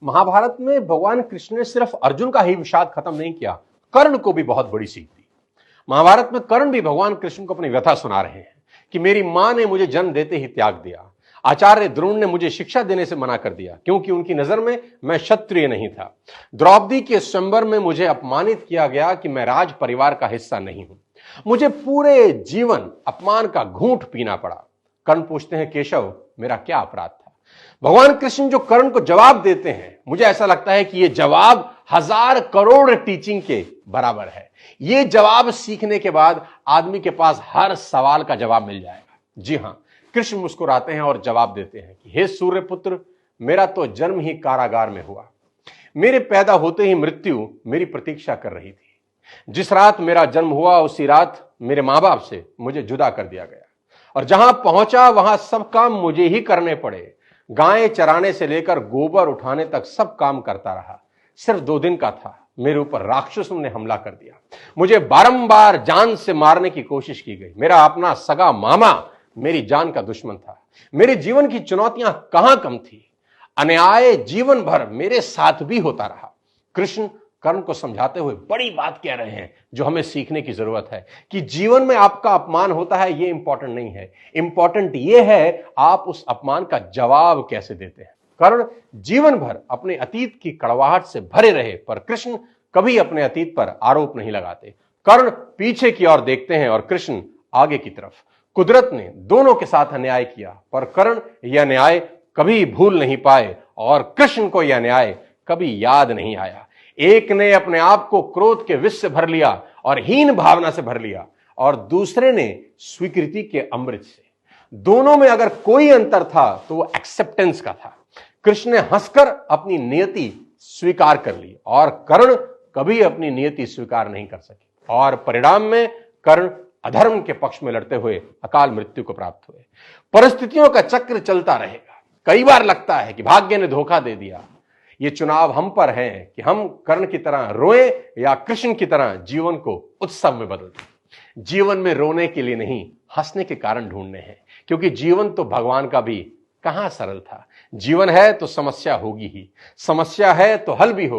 महाभारत में भगवान कृष्ण ने सिर्फ अर्जुन का ही विषाद खत्म नहीं किया, कर्ण को भी बहुत बड़ी सीख दी। महाभारत में कर्ण भी भगवान कृष्ण को अपनी व्यथा सुना रहे हैं कि मेरी मां ने मुझे जन्म देते ही त्याग दिया, आचार्य द्रोण ने मुझे शिक्षा देने से मना कर दिया क्योंकि उनकी नजर में मैं क्षत्रिय नहीं था, द्रौपदी के स्वयंवर में मुझे अपमानित किया गया कि मैं राज परिवार का हिस्सा नहीं हूं, मुझे पूरे जीवन अपमान का घूंट पीना पड़ा। कर्ण पूछते हैं, केशव मेरा क्या अपराध था? भगवान कृष्ण जो कर्ण को जवाब देते हैं, मुझे ऐसा लगता है कि यह जवाब 1000 करोड़ टीचिंग के बराबर है। यह जवाब सीखने के बाद आदमी के पास हर सवाल का जवाब मिल जाएगा। जी हां, कृष्ण मुस्कुराते हैं और जवाब देते हैं कि हे सूर्य पुत्र, मेरा तो जन्म ही कारागार में हुआ, मेरे पैदा होते ही मृत्यु मेरी प्रतीक्षा कर रही थी। जिस रात मेरा जन्म हुआ उसी रात मेरे मां बाप से मुझे जुदा कर दिया गया और जहां पहुंचा वहां सब काम मुझे ही करने पड़े। गायें चराने से लेकर गोबर उठाने तक सब काम करता रहा। सिर्फ 2 दिन का था, मेरे ऊपर राक्षसों ने हमला कर दिया, मुझे बारंबार जान से मारने की कोशिश की गई। मेरा अपना सगा मामा मेरी जान का दुश्मन था। मेरे जीवन की चुनौतियां कहां कम थी, अन्याय जीवन भर मेरे साथ भी होता रहा। कृष्ण कर्ण को समझाते हुए बड़ी बात कह रहे हैं जो हमें सीखने की जरूरत है कि जीवन में आपका अपमान होता है, यह इंपॉर्टेंट नहीं है, इंपॉर्टेंट यह है आप उस अपमान का जवाब कैसे देते हैं। कर्ण जीवन भर अपने अतीत की कड़वाहट से भरे रहे, पर कृष्ण कभी अपने अतीत पर आरोप नहीं लगाते। कर्ण पीछे की ओर देखते हैं और कृष्ण आगे की तरफ। कुदरत ने दोनों के साथ अन्याय किया, पर कर्ण यह अन्याय कभी भूल नहीं पाए और कृष्ण को यह अन्याय कभी याद नहीं आया। एक ने अपने आप को क्रोध के विष से भर लिया और हीन भावना से भर लिया, और दूसरे ने स्वीकृति के अमृत से। दोनों में अगर कोई अंतर था तो वो एक्सेप्टेंस का था। कृष्ण ने हंसकर अपनी नियति स्वीकार कर ली और कर्ण कभी अपनी नियति स्वीकार नहीं कर सके, और परिणाम में कर्ण अधर्म के पक्ष में लड़ते हुए अकाल मृत्यु को प्राप्त हुए। परिस्थितियों का चक्र चलता रहेगा। कई बार लगता है कि भाग्य ने धोखा दे दिया। ये चुनाव हम पर है कि हम कर्ण की तरह रोएं या कृष्ण की तरह जीवन को उत्सव में बदल दें। जीवन में रोने के लिए नहीं, हंसने के कारण ढूंढने हैं, क्योंकि जीवन तो भगवान का भी कहां सरल था। जीवन है तो समस्या होगी ही, समस्या है तो हल भी होगा।